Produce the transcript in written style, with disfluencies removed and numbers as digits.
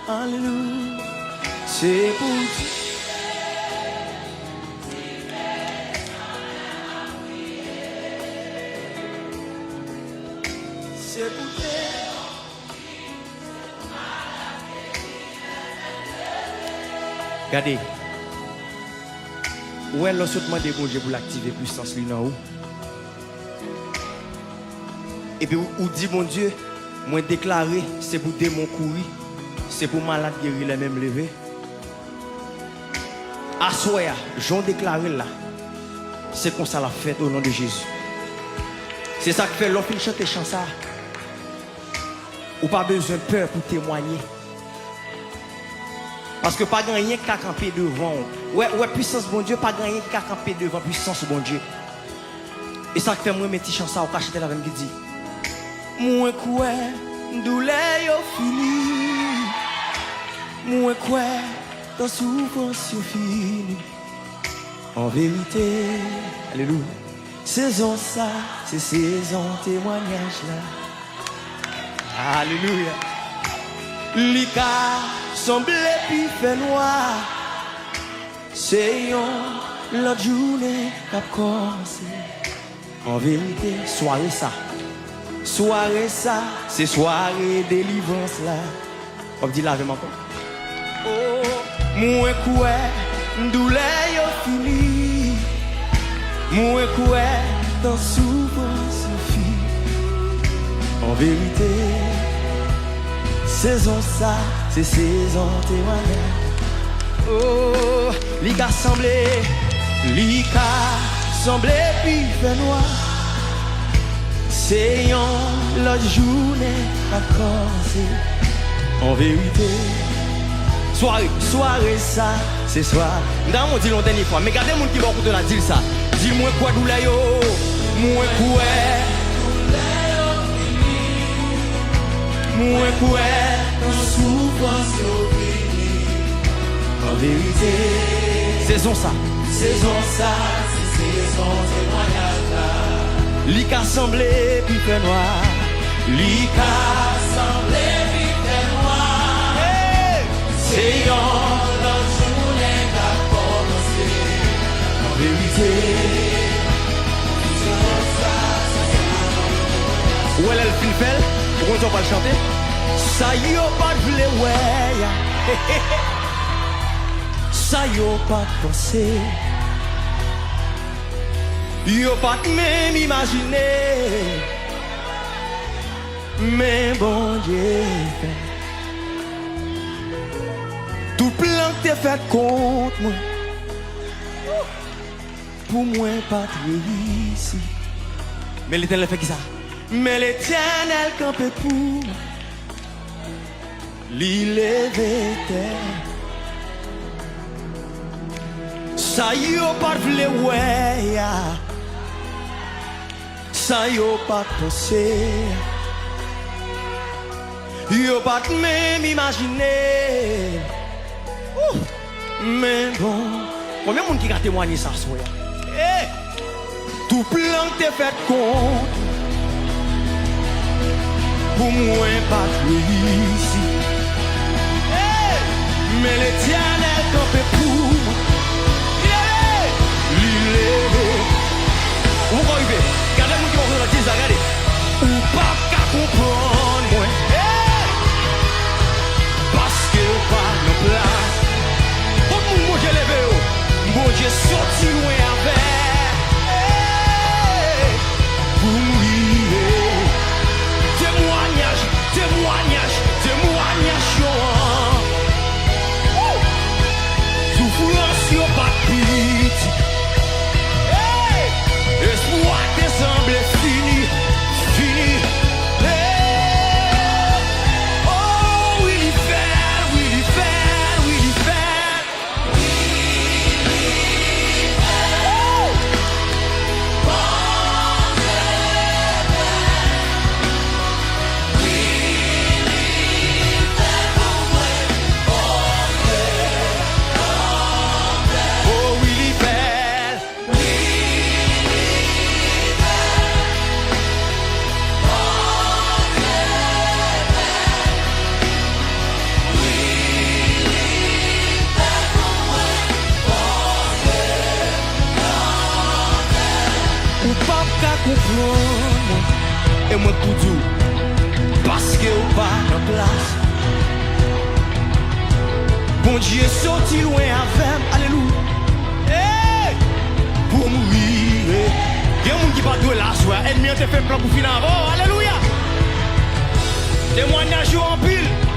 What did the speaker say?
Alléluia. C'est pour Dieu. C'est pour Dieu. Regardez. Où est le sautement de Dieu pour l'activer puissance lui dans où? Et puis où dit mon Dieu, moi déclaré, c'est pour démon courir, c'est pour malade guérir les mêmes lever. Assoya, j'en déclaré là. C'est comme ça la fête au nom de Jésus. C'est ça qui fait l'homme qui chante chant ça. Ou pas besoin de peur pour témoigner. Parce que pas rien qui a campé devant. Ouais, puissance bon Dieu, pas rien qui a campé devant puissance bon Dieu. Et ça qui fait moi mes petits chants ça au cachet la même qui dit. Moi quoi, douleur yo fini. Moi quoi, dans souffrance yo fini. En vérité, alléluia. Saison ça, c'est saison témoignage là. Alléluia. Lika semble puis fait noir. C'est l'autre journée qu'a commencé. En vérité, soirée ça, c'est soirée délivrance là. On dit là avec moi. Oh, moi quoi, douleur yo fini. Moi quoi, dans souffrance fini. En vérité, saison ça, c'est saison témoignage. Oh, l'ika semblé puis fait noir. C'est l'autre journée à commencer. En vérité, soirée ça, c'est soir. Dans mon dit longtemps dernière fois, mais regardez mon qui va écouter la dire ça. Dis-moi quoi douleur yo, moi quoi. Moi quoi, dans souffrance yo fini. En vérité, saison ça, c'est saison témoignage là. Lika semblé puis fait noir. Lika semblé puis fait noir. Hey! C'est l'autre journée qu'a commencé. En vérité, c'est ça. Où est le fin fait? Pourquoi on va le chanter? Ça y est pas de vle ouais. Ça y est pas de penser. Yo pas même imaginer. Mais bon Dieu fait. Tout plan que t'es fait contre moi. Pour moi pas ici. Mais l'Éternel fait qui ça? Mais l'Éternel campé pour moi. L'île ça y est pas de vle ouais. Ça y est pas penser. Yo pas même imaginer. Mais bon, combien de monde qui a témoigné ça soir? Hey! Tout plan que t'es fait contre. Pour moi pas ici. Hey! Mais l'Éternel campé pour moi. Où va arriver? Regardez-moi qui va vous dire ça, regardez. Ou pas qu'à comprendre, moi. Parce que pas de place. Pour mon Dieu levé, mon Dieu sorti loin avec. Pour mourir. Témoignage, témoignage, témoignage. qu'à comprendre. Et moi pour tout, parce que ou pas en place. Bon Dieu sorti loin avec, alléluia. Hey! Pour mourir. Il y a un monde qui va de la soie. Ennemi a fait plan pour finir. Oh, alléluia. Témoignage en pile.